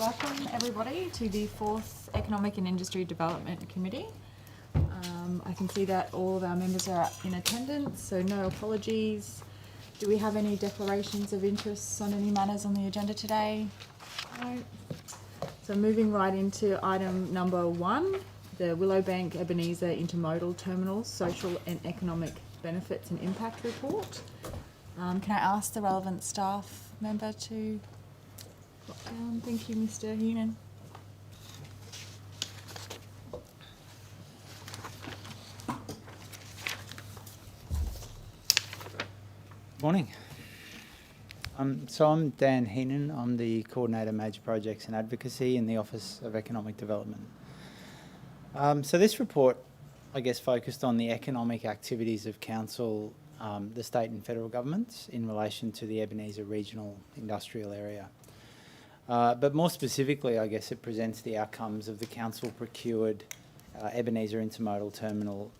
Welcome everybody to the 4th Economic and Industry Development Committee. I can see that all of our members are in attendance, so no apologies. Do we have any declarations of interests on any matters on the agenda today? No. So moving right into item number 1, the Willowbank Ebenezer Intermodal Terminal Social and Economic Benefits and Impact Report. Can I ask the relevant staff member to drop down? Thank you, Mr. Heenan. Morning. So I'm Dan Heenan. I'm the Coordinator Major Projects and Advocacy in the Office of Economic Development. So this report, I guess, focused on the economic activities of Council, the state and federal governments in relation to the Ebenezer Regional Industrial Area. But more specifically, I guess it presents the outcomes of the Council procured Ebenezer Intermodal Terminal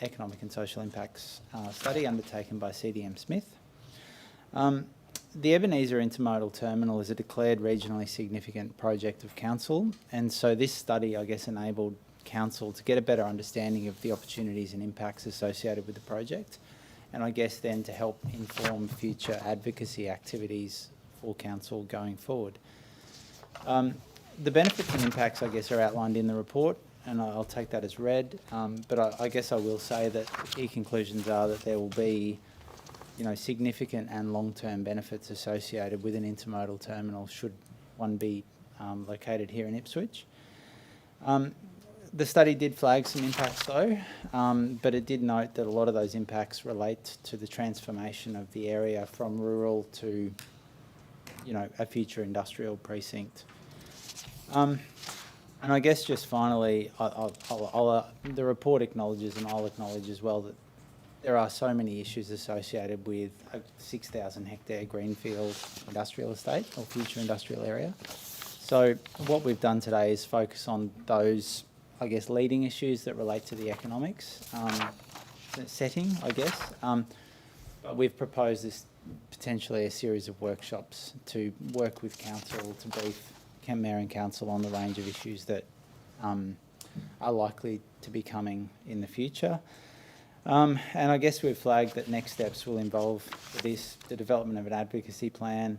Economic and Social Impacts study undertaken by CDM Smith. The Ebenezer Intermodal Terminal is a declared regionally significant project of Council, and so this study, I guess, enabled Council to get a better understanding of the opportunities and impacts associated with the project, and I guess then to help inform future advocacy activities for Council going forward. The benefits and impacts, I guess, are outlined in the report, and I'll take that as read, but I guess I will say that the key conclusions are that there will be, significant and long-term benefits associated with an intermodal terminal should one be located here in Ipswich. The study did flag some impacts though, but it did note that a lot of those impacts relate to the transformation of the area from rural to, a future industrial precinct. And I guess just finally, the report acknowledges, and I'll acknowledge as well, that there are so many issues associated with a 6,000 hectare greenfield industrial estate or future industrial area. So what we've done today is focus on those, I guess, leading issues that relate to the economics setting, I guess. But we've proposed this potentially a series of workshops to work with Council to brief Mayor and Council on the range of issues that are likely to be coming in the future. And I guess we've flagged that next steps will involve the development of an advocacy plan,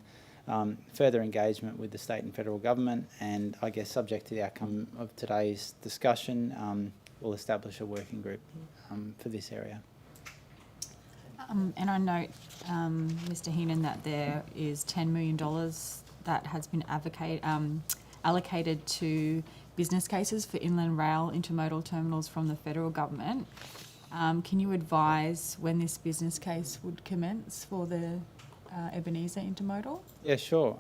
further engagement with the state and federal government, and I guess subject to the outcome of today's discussion, we'll establish a working group for this area. And I note, Mr. Heenan, that there is $10 million that has been allocated to business cases for inland rail intermodal terminals from the federal government. Can you advise when this business case would commence for the Ebenezer Intermodal? Yeah, sure.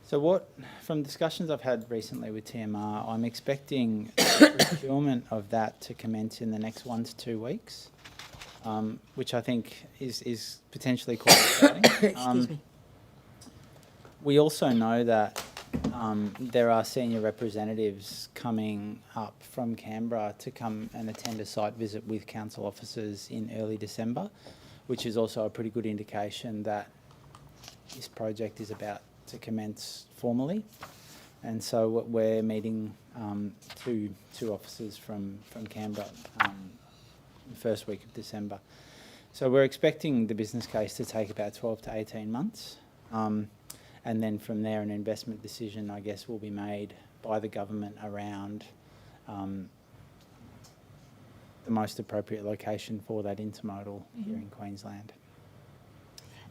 So from discussions I've had recently with TMR, I'm expecting procurement of that to commence in the next 1 to 2 weeks, which I think is potentially quite exciting. Excuse me. We also know that there are senior representatives coming up from Canberra to come and attend a site visit with Council officers in early December, which is also a pretty good indication that this project is about to commence formally. And so we're meeting two officers from Canberra the first week of December. So we're expecting the business case to take about 12 to 18 months. And then from there, an investment decision, I guess, will be made by the government around the most appropriate location for that intermodal here in Queensland.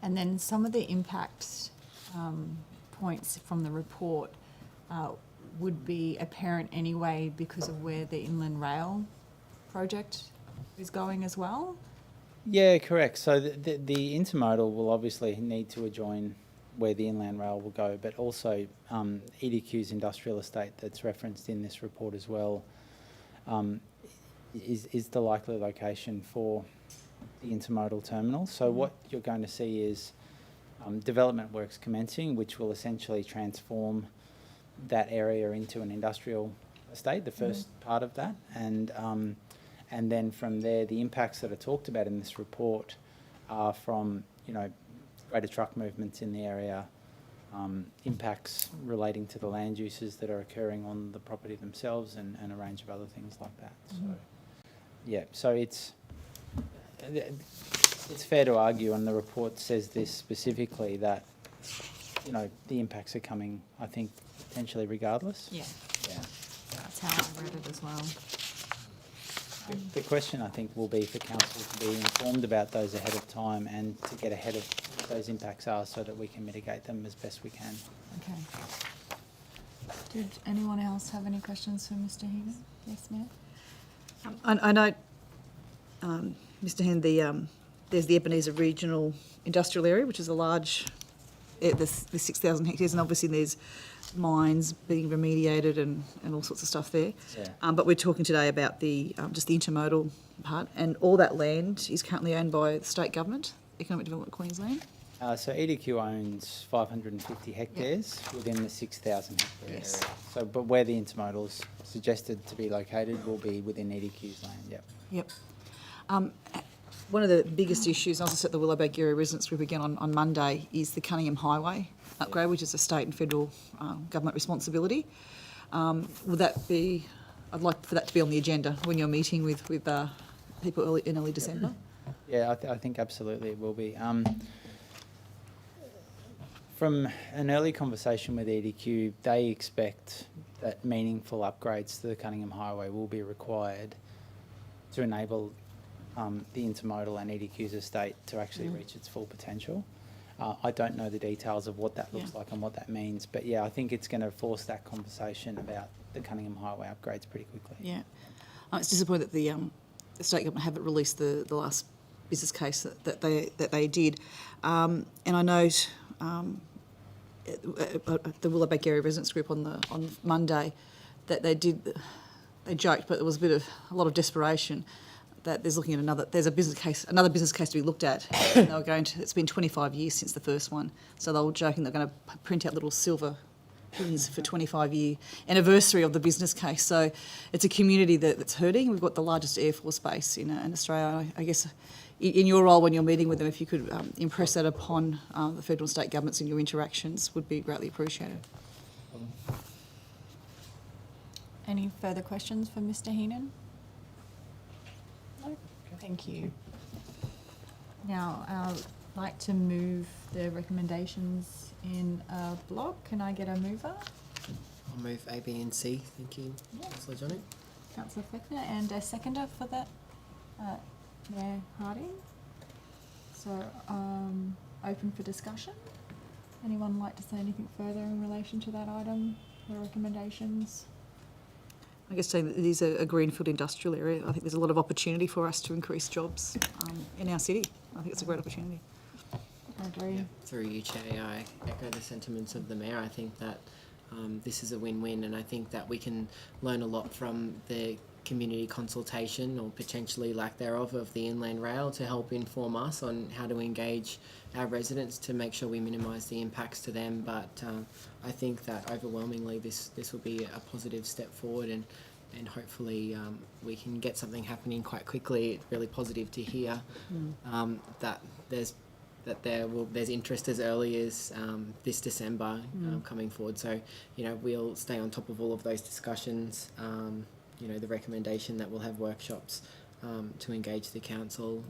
And then some of the impact points from the report would be apparent anyway because of where the inland rail project is going as well? Yeah, correct. So the intermodal will obviously need to adjoin where the inland rail will go, but also EDQ's industrial estate that's referenced in this report as well is the likely location for the intermodal terminal. So what you're going to see is development works commencing, which will essentially transform that area into an industrial estate, the first part of that, and then from there, the impacts that are talked about in this report are from, greater truck movements in the area, impacts relating to the land uses that are occurring on the property themselves, and a range of other things like that. So, yeah, so it's fair to argue, and the report says this specifically, that, you know, the impacts are coming, I think, potentially regardless. Yeah, Yeah. that's how I read it as well. The question, I think, will be for council to be informed about those ahead of time and to get ahead of what those impacts are so that we can mitigate them as best we can. Okay. Did anyone else have any questions for Mr. Heaton? Yes, ma'am? I know, Mr. Hen, there's the Ebenezer Regional Industrial Area, which is a large, there's 6,000 hectares, and obviously there's mines being remediated and all sorts of stuff there. Yeah. But we're talking today about the just the intermodal part, and all that land is currently owned by the state government, Economic Development Queensland. So EDQ owns 550 hectares within the 6,000 hectare Yes. area. So, but where the intermodal's suggested to be located will be within EDQ's land, yep. Yep. One of the biggest issues, I was just at the Willowbank Area Residents Group again on Monday, is the Cunningham Highway upgrade, which is a state and federal government responsibility. Would that be, I'd like for that to be on the agenda when you're meeting with people in early December? Yeah, I think absolutely it will be. From an early conversation with EDQ, they expect that meaningful upgrades to the Cunningham Highway will be required to enable the intermodal and EDQ's estate to actually reach its full potential. I don't know the details of what that looks like and what that means, but yeah, I think it's going to force that conversation about the Cunningham Highway upgrades pretty quickly. Yeah. It's disappointing that the state government haven't released the last business case that they did. And I note at the Willowbank Area Residents Group on Monday that they joked, but there was a lot of desperation that there's another business case to be looked at. And they were it's been 25 years since the first one, so they were joking they're going to print out little silver pins for 25-year anniversary of the business case. So it's a community that's hurting. We've got the largest Air Force base in Australia. I guess in your role when you're meeting with them, if you could impress that upon the federal and state governments in your interactions, would be greatly appreciated. Any further questions for Mr. Heenan? No? Thank you. Now, I'd like to move the recommendations in a block. Can I get a mover? I'll move A, B and C. Thank you, Councillor Johnny. Councillor Fleckner, and a seconder for that, Mayor Harding. So, open for discussion. Anyone like to say anything further in relation to that item, the recommendations? I guess saying that it is a greenfield industrial area, I think there's a lot of opportunity for us to increase jobs in our city. I think it's a great opportunity. I agree. Yeah, through you, Chair, I echo the sentiments of the Mayor. I think that this is a win-win, and I think that we can learn a lot from the community consultation, or potentially lack thereof, of the Inland Rail to help inform us on how to engage our residents to make sure we minimise the impacts to them. But I think that overwhelmingly this will be a positive step forward, and hopefully we can get something happening quite quickly. It's really positive to hear that there's interest as early as this December coming forward. So, we'll stay on top of all of those discussions. The recommendation that we'll have workshops to engage the council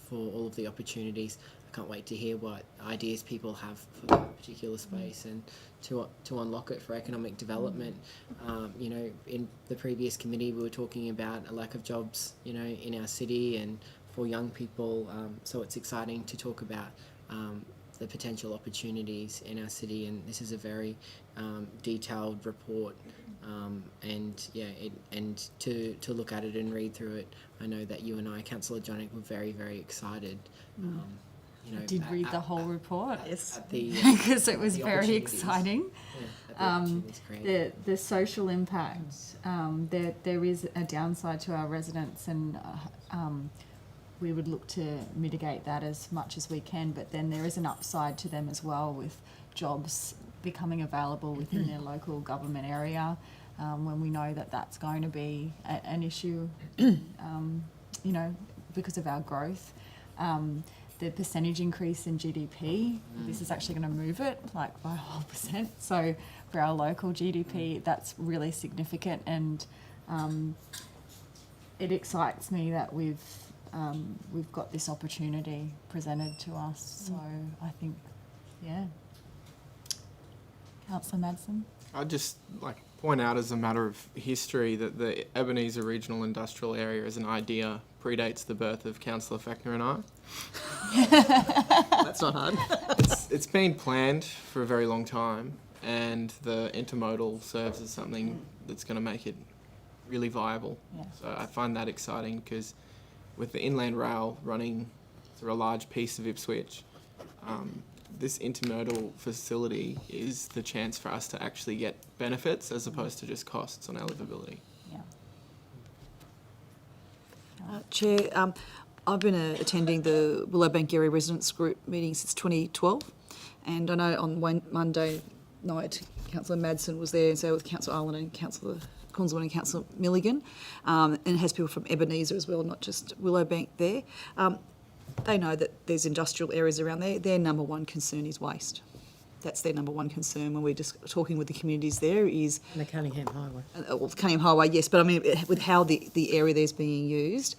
for all of the opportunities. I can't wait to hear what ideas people have for that particular space and to unlock it for economic development. In the previous committee we were talking about a lack of jobs, in our city and for young people. So it's exciting to talk about the potential opportunities in our city, and this is a very detailed report. And to look at it and read through it, I know that you and I, Councillor Johnnick, were very, very excited. I did read the whole report, Yes, because it was very exciting. The social impact, there is a downside to our residents, and we would look to mitigate that as much as we can, but then there is an upside to them as well, with jobs becoming available within their local government area, when we know that that's going to be an issue, because of our growth. the percentage increase in GDP. This is actually going to move it like by a whole percent. So for our local GDP, that's really significant, and it excites me that we've got this opportunity presented to us. So I think, yeah. Councillor Madsen. I'd just like point out as a matter of history that the Ebenezer Regional Industrial Area as an idea predates the birth of Councillor Fechner and I. That's not hard. It's been planned for a very long time, and the Intermodal serves as something that's going to make it really viable. Yeah. So I find that exciting because with the inland rail running through a large piece of Ipswich, this intermodal facility is the chance for us to actually get benefits as opposed to just costs on our livability. Yeah. Chair, I've been attending the Willowbank Area Residents Group meeting since 2012, and I know on Monday night Councillor Madsen was there, and so with Councillor Ireland and Councillor Cornswood and Councillor Milligan, and it has people from Ebenezer as well, not just Willowbank there. They know that there's industrial areas around there. Their number one concern is waste. That's their number one concern when we're just talking with the communities there is... And the Cunningham Highway. Well, Cunningham Highway, yes, but I mean, with how the area there's being used,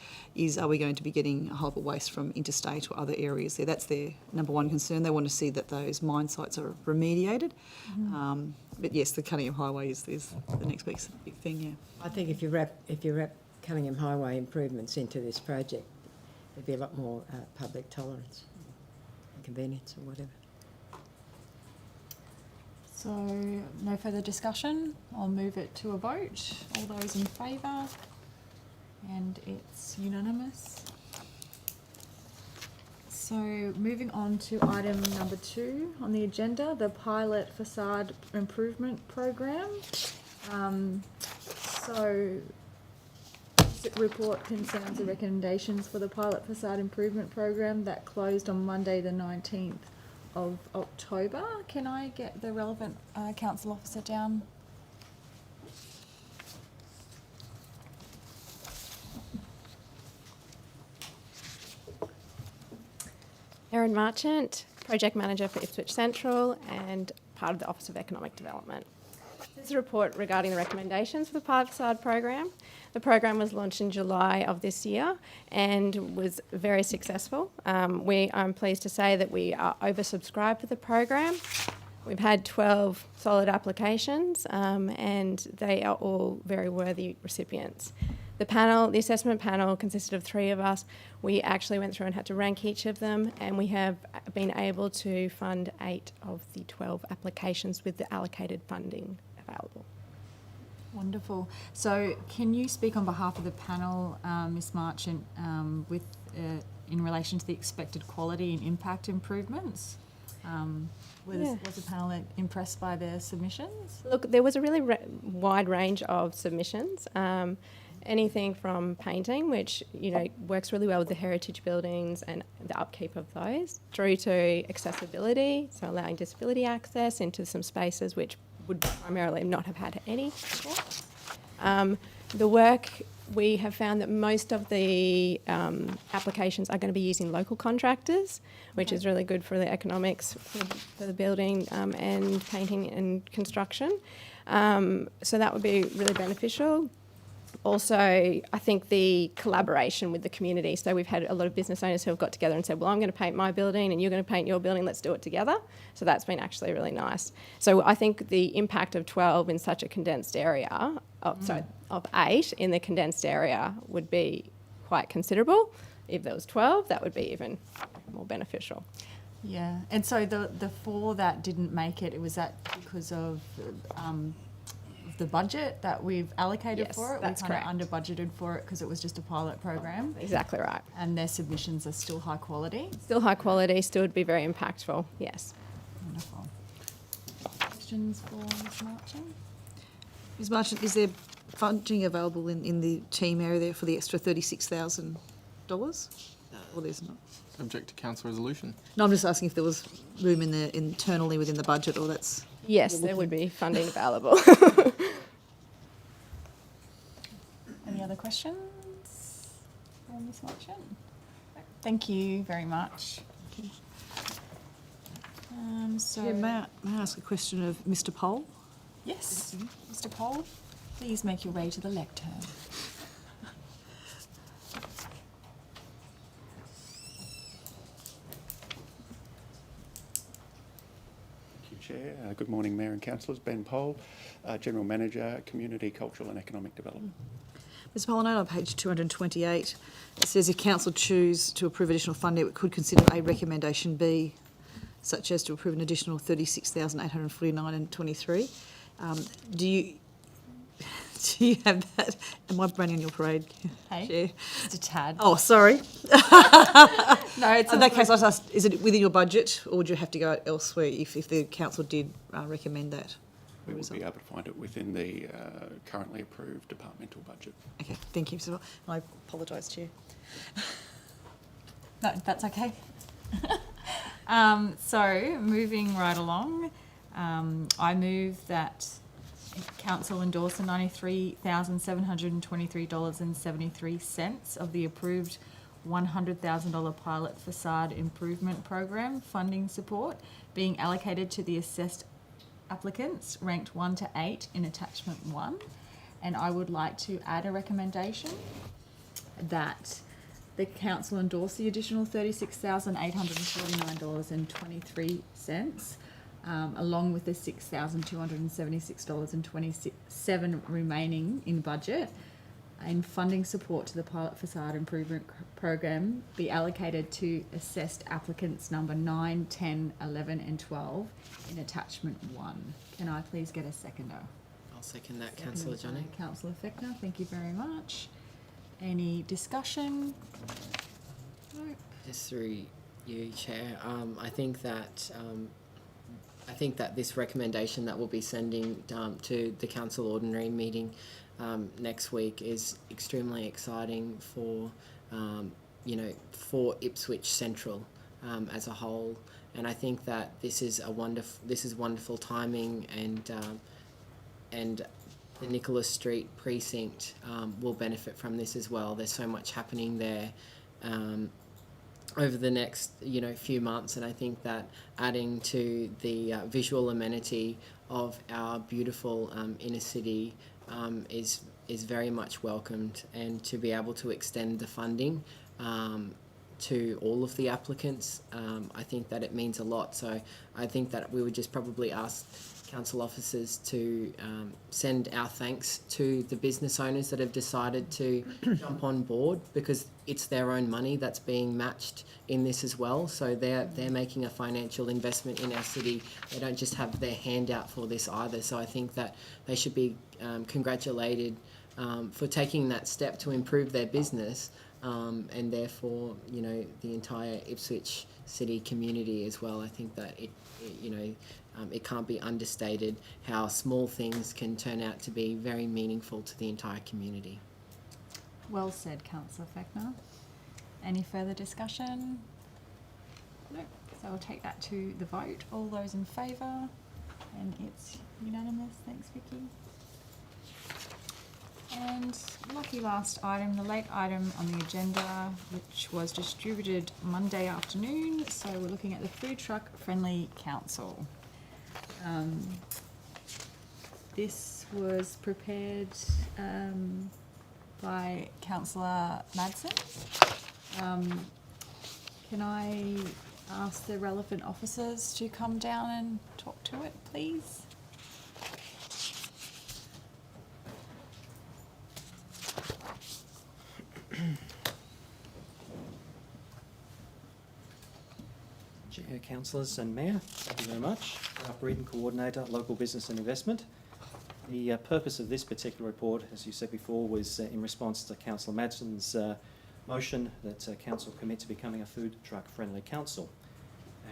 are we going to be getting a whole lot of waste from interstate or other areas there? That's their number one concern. They want to see that those mine sites are remediated. But yes, the Cunningham Highway is the next big thing, yeah. I think if you wrap Cunningham Highway improvements into this project, there'd be a lot more public tolerance, convenience or whatever. So no further discussion. I'll move it to a vote. All those in favour? And it's unanimous. So moving on to item number 2 on the agenda, the pilot facade improvement program. So report concerns the recommendations for the pilot facade improvement program that closed on Monday the 19th of October. Can I get the relevant council officer down? Erin Marchant, Project Manager for Ipswich Central and part of the Office of Economic Development. This is a report regarding the recommendations for the pilot facade program. The program was launched in July of this year and was very successful. I'm pleased to say that we are oversubscribed for the program. We've had 12 solid applications and they are all very worthy recipients. The assessment panel consisted of 3 of us. We actually went through and had to rank each of them, and we have been able to fund 8 of the 12 applications with the allocated funding available. Wonderful. So can you speak on behalf of the panel, Ms Marchant, in relation to the expected quality and impact improvements? Was the panel impressed by their submissions? Look, there was a really wide range of submissions. Anything from painting, which works really well with the heritage buildings and the upkeep of those, through to accessibility, so allowing disability access into some spaces which would primarily not have had any before. The work, we have found that most of the applications are going to be using local contractors, which is really good for the economics for the building and painting and construction. So that would be really beneficial. Also, I think the collaboration with the community. So we've had a lot of business owners who have got together and said, well, I'm going to paint my building and you're going to paint your building, let's do it together. So that's been actually really nice. So I think the impact of 12 in such a condensed area, of 8 in the condensed area would be quite considerable. If there was 12, that would be even more beneficial. Yeah, and so the 4 that didn't make it, was that because of the budget that we've allocated for it? That's we kind of under budgeted for it because it was just a pilot program. Exactly right. And their submissions are still high quality. Still high quality, still would be very impactful, yes. Wonderful. Questions for Ms Marchant? Ms Marchant, is there funding available in the team area there for the extra $36,000? Or there's not? Subject to council resolution. No, I'm just asking if there was room internally within the budget, or that's... Yes, there would be funding available. Any other questions for Ms Marchant? Thank you very much. Chair, may I ask a question of Mr Poll? Yes, Mr. Cole, please make your way to the lectern. Thank you, Chair. Good morning, Mayor and Councillors. Ben Poll, General Manager, Community, Cultural and Economic Development. Ms Poll, I note on page 228, it says if council choose to approve additional funding, it could consider a recommendation B, such as to approve an additional $36,849.23. Do you have that? Am I running on your parade, Hey, Chair? just a tad. Oh, sorry. No, it's In that case, I was asked, is it within your budget, or would you have to go elsewhere if the council did recommend that? We would be able to find it within the currently approved departmental budget. Okay, thank you, Mr Poll. I apologise, Chair. No, that's okay. So, moving right along, I move that Council endorse the $93,723.73 of the approved $100,000 pilot facade improvement program funding support being allocated to the assessed applicants ranked 1 to 8 in attachment 1. And I would like to add a recommendation that the council endorse the additional $36,849.23, along with the $6,276.27 remaining in budget, and funding support to the pilot facade improvement program be allocated to assessed applicants number 9, 10, 11 and 12 in attachment 1. Can I please get a seconder? I'll second that, Councillor Seconded Johnny. by Councillor Fechner, thank you very much. Any discussion? Nope. Just through you, Chair. I think that this recommendation that we'll be sending to the council ordinary meeting next week is extremely exciting for for Ipswich Central as a whole, and I think that this is wonderful timing, and the Nicholas Street precinct will benefit from this as well. There's so much happening there over the next few months, and I think that adding to the visual amenity of our beautiful inner city is very much welcomed, and to be able to extend the funding to all of the applicants, I think that it means a lot. So I think that we would just probably ask council officers to send our thanks to the business owners that have decided to jump on board, because it's their own money that's being matched in this as well. So they're making a financial investment in our city. They don't just have their hand out for this either. So I think that they should be congratulated for taking that step to improve their business, and therefore the entire Ipswich city community as well. I think that it can't be understated how small things can turn out to be very meaningful to the entire community. Well said, Councillor Fechner. Any further discussion? No. So I'll take that to the vote. All those in favour? And it's unanimous. Thanks, Vicky. And lucky last item, the late item on the agenda, which was distributed Monday afternoon. So we're looking at the Food Truck Friendly Council. This was prepared by Councillor Madsen. Can I ask the relevant officers to come down and talk to it, please? Chair, Councillors and Mayor, thank you very much. Breeden Coordinator, Local Business and Investment. The purpose of this particular report, as you said before, was in response to Councillor Madsen's motion that Council commit to becoming a food truck friendly council.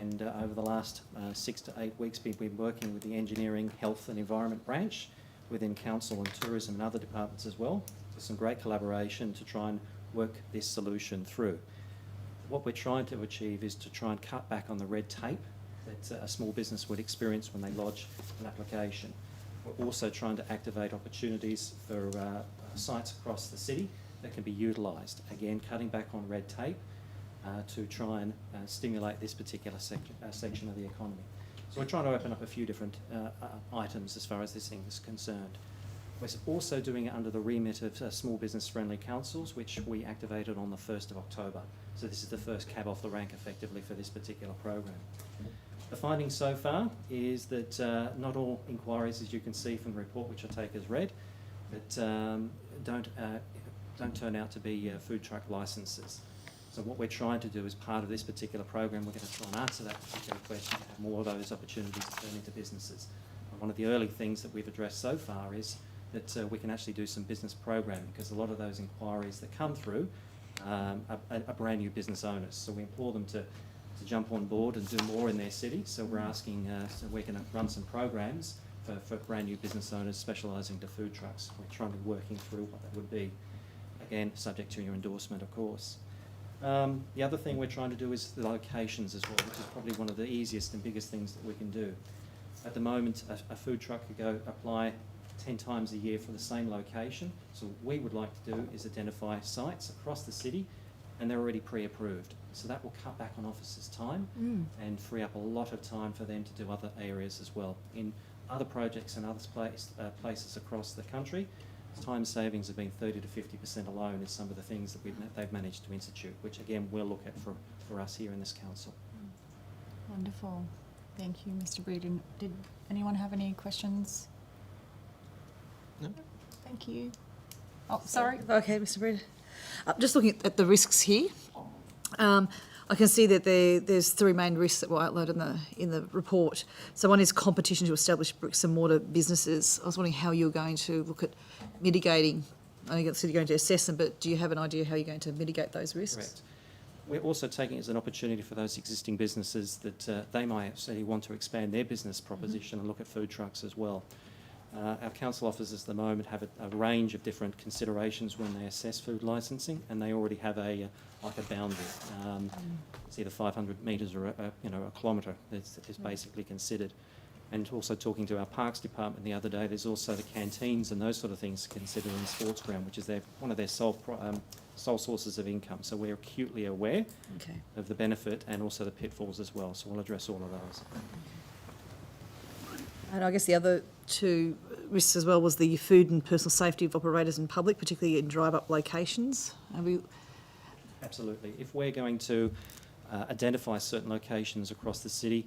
And over the last 6 to 8 weeks, we've been working with the Engineering, Health and Environment branch within Council and Tourism and other departments as well. There's some great collaboration to try and work this solution through. What we're trying to achieve is to try and cut back on the red tape that a small business would experience when they lodge an application. We're also trying to activate opportunities for sites across the city that can be utilised. Again, cutting back on red tape to try and stimulate this particular section of the economy. So we're trying to open up a few different items as far as this thing is concerned. We're also doing it under the remit of small business friendly councils, which we activated on the 1st of October. So this is the first cab off the rank effectively for this particular program. The findings so far is that not all inquiries, as you can see from the report, which I take as read, that don't turn out to be food truck licences. So what we're trying to do as part of this particular program, we're going to try and answer that particular question to have more of those opportunities to turn into businesses. And one of the early things that we've addressed so far is that we can actually do some business programming, because a lot of those inquiries that come through are brand new business owners. So we implore them to jump on board and do more in their city. So we're asking, so we're going to run some programs for brand new business owners specialising to food trucks. We're trying to be working through what that would be. Again, subject to your endorsement, of course. The other thing we're trying to do is the locations as well, which is probably one of the easiest and biggest things that we can do. At the moment, a food truck could go apply 10 times a year for the same location. So what we would like to do is identify sites across the city, and they're already pre-approved. So that will cut back on officers' time and free up a lot of time for them to do other areas as well. In other projects and other places across the country, time savings have been 30 to 50% alone is some of the things that they've managed to institute, which again we'll look at for us here in this council. Wonderful. Thank you, Mr. Breeden. Did anyone have any questions? No. Thank you. Oh, sorry. Okay, Mr. Breeden. Just looking at the risks here, I can see that there's three main risks that were outlined in the report. So one is competition to establish bricks and mortar businesses. I was wondering how you're going to look at mitigating. I know you're going to assess them, but do you have an idea how you're going to mitigate those risks? Correct. We're also taking it as an opportunity for those existing businesses that they might actually want to expand their business proposition and look at food trucks as well. Our council officers at the moment have a range of different considerations when they assess food licensing, and they already have a boundary. It's either 500 metres or a kilometre is basically considered. And also talking to our parks department the other day, there's also the canteens and those sort of things considered in the sports ground, which is one of their sole sources of income. So we're acutely aware of the benefit and also the pitfalls as well. So we'll address all of those. And I guess the other two risks as well was the food and personal safety of operators and public, particularly in drive-up locations. Absolutely. If we're going to identify certain locations across the city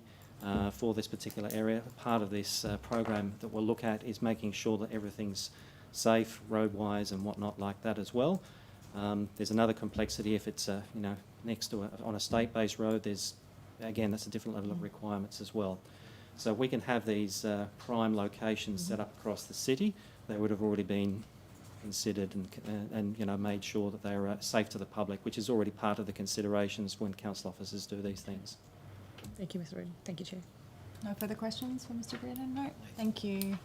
for this particular area, part of this program that we'll look at is making sure that everything's safe, road-wise and whatnot like that as well. There's another complexity if it's next to on a state-based road. That's a different level of requirements as well. So we can have these prime locations set up across the city. They would have already been considered and made sure that they are safe to the public, which is already part of the considerations when council officers do these things. Thank you, Mr. Breeden. Thank you, Chair. No further questions for Mr. Breeden? No. Thank you.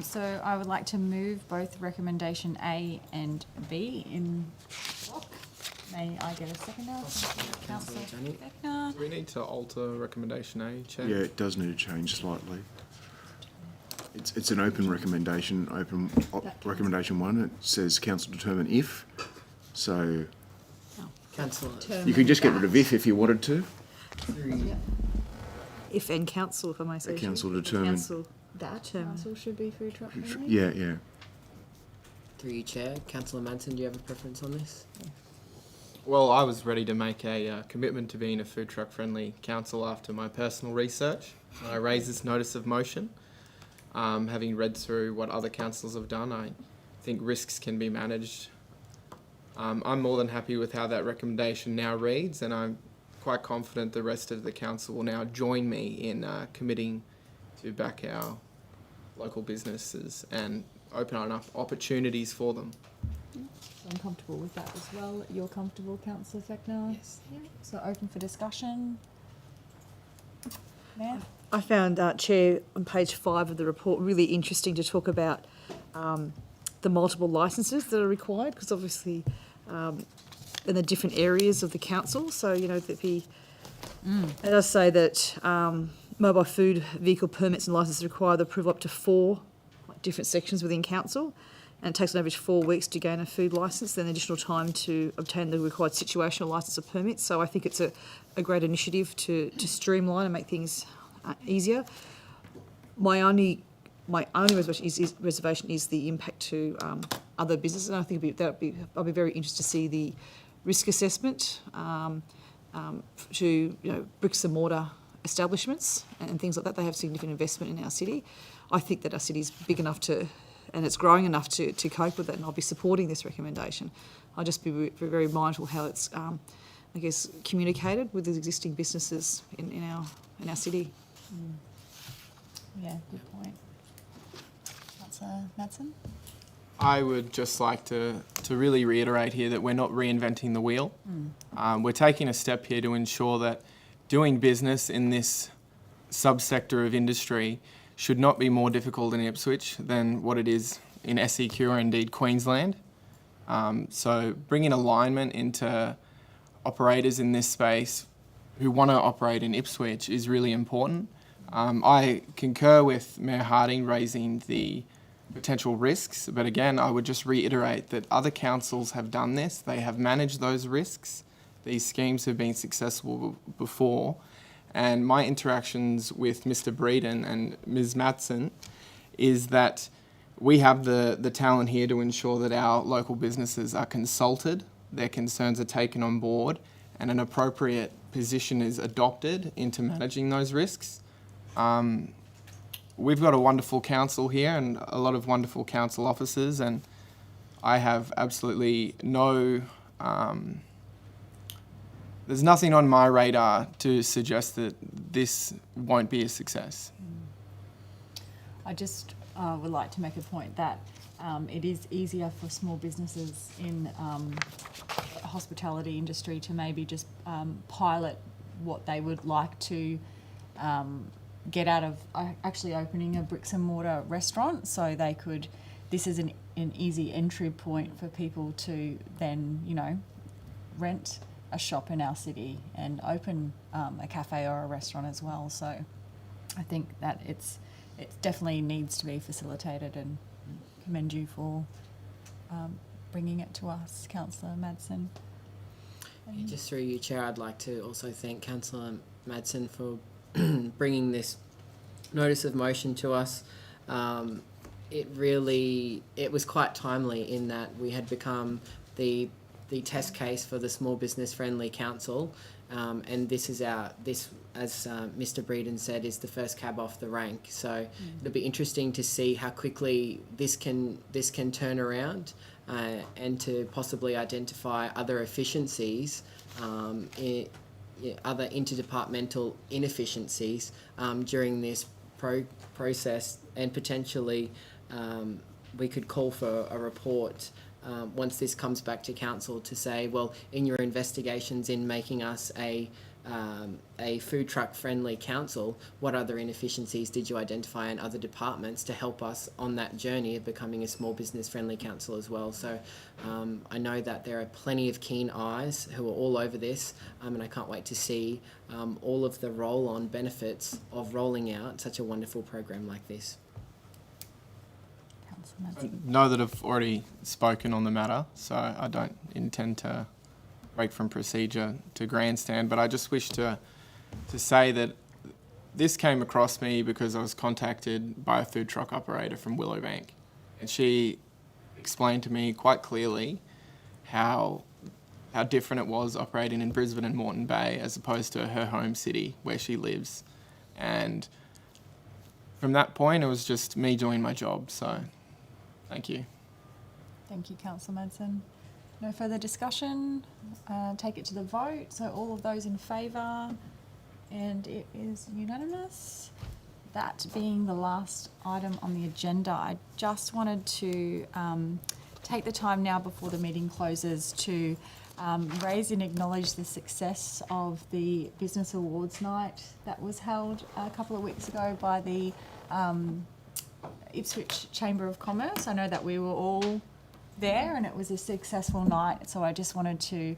So I would like to move both recommendation A and B in block. May I get a seconder? Councillor Beckner. Do we need to alter recommendation A, Chair? Yeah, it does need to change slightly. It's an open recommendation. Recommendation 1. It says council determine if. So Councillor. you could just get rid of if you wanted to. If and council, if I may say. Council determine. Council That determine. council should be food truck friendly? Yeah. Through you, Chair. Councillor Manson, do you have a preference on this? Well, I was ready to make a commitment to being a food truck friendly council after my personal research. I raised this notice of motion. Having read through what other councils have done, I think risks can be managed. I'm more than happy with how that recommendation now reads, and I'm quite confident the rest of the council will now join me in committing to back our local businesses and open up opportunities for them. So I'm comfortable with that as well. You're comfortable, Councillor Fechner? Yes. Yeah. So open for discussion. Mayor? I found, Chair, on page 5 of the report really interesting to talk about the multiple licences that are required, because obviously in the different areas of the council. So, there'd be, it does say that mobile food vehicle permits and licences require the approval up to 4 different sections within council. and it takes on average 4 weeks to gain a food licence, then additional time to obtain the required situational licence or permits. So I think it's a great initiative to streamline and make things easier. My only reservation is the impact to other businesses, and I think I'll be very interested to see the risk assessment to bricks and mortar establishments and things like that. They have significant investment in our city. I think that our city is big enough and it's growing enough to cope with it, and I'll be supporting this recommendation. I'll just be very mindful how it's, communicated with the existing businesses in our city. Yeah, good point. Councillor Madsen? I would just like to really reiterate here that we're not reinventing the wheel. We're taking a step here to ensure that doing business in this subsector of industry should not be more difficult in Ipswich than what it is in SEQ or indeed Queensland. So bringing alignment into operators in this space who want to operate in Ipswich is really important. I concur with Mayor Harding raising the potential risks, but again, I would just reiterate that other councils have done this. They have managed those risks. These schemes have been successful before, and my interactions with Mr. Breeden and Ms. Madsen is that we have the talent here to ensure that our local businesses are consulted, their concerns are taken on board, and an appropriate position is adopted into managing those risks. We've got a wonderful council here and a lot of wonderful council officers, and I have absolutely there's nothing on my radar to suggest that this won't be a success. I just would like to make a point that it is easier for small businesses in the hospitality industry to maybe just pilot what they would like to get out of actually opening a bricks and mortar restaurant, so they could, this is an easy entry point for people to then, rent a shop in our city and open a cafe or a restaurant as well. So I think that it definitely needs to be facilitated, and commend you for bringing it to us, Councillor Madsen. Just through you, Chair, I'd like to also thank Councillor Madsen for bringing this notice of motion to us. It was quite timely in that we had become the test case for the small business friendly council, and this, as Mr. Breeden said, is the first cab off the rank. So it'll be interesting to see how quickly this can turn around, and to possibly identify other efficiencies, other interdepartmental inefficiencies during this process, and potentially we could call for a report once this comes back to council to say, well, in your investigations in making us a food truck friendly council, what other inefficiencies did you identify in other departments to help us on that journey of becoming a small business friendly council as well. So I know that there are plenty of keen eyes who are all over this, and I can't wait to see all of the roll-on benefits of rolling out such a wonderful program like this. I know that I've already spoken on the matter, so I don't intend to break from procedure to grandstand, but I just wish to say that this came across me because I was contacted by a food truck operator from Willowbank, and she explained to me quite clearly how different it was operating in Brisbane and Moreton Bay as opposed to her home city where she lives. And from that point, it was just me doing my job, so thank you. Thank you, Councillor Madsen. No further discussion. Take it to the vote. So all of those in favour, and it is unanimous. That being the last item on the agenda, I just wanted to take the time now before the meeting closes to raise and acknowledge the success of the Business Awards Night that was held a couple of weeks ago by the Ipswich Chamber of Commerce. I know that we were all there and it was a successful night, so I just wanted to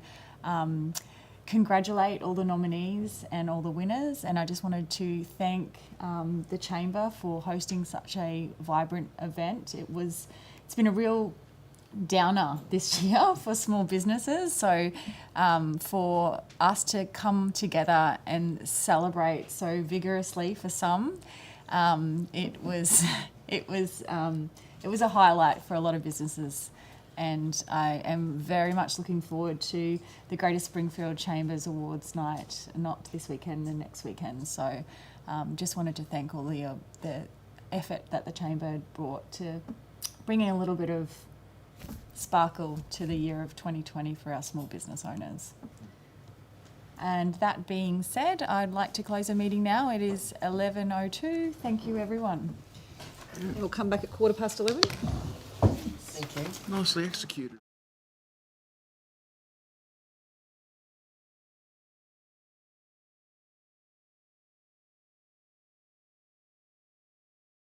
congratulate all the nominees and all the winners, and I just wanted to thank the Chamber for hosting such a vibrant event. It was it's been a real downer this year for small businesses. So for us to come together and celebrate so vigorously for some, it was a highlight for a lot of businesses. And I am very much looking forward to the Greater Springfield Chambers Awards night, not this weekend, the next weekend. So just wanted to thank all the effort that the Chamber brought to bringing a little bit of sparkle to the year of 2020 for our small business owners. And that being said, I'd like to close the meeting now. It is 11:02. Thank you, everyone. We'll come back at 11:15. Nicely executed.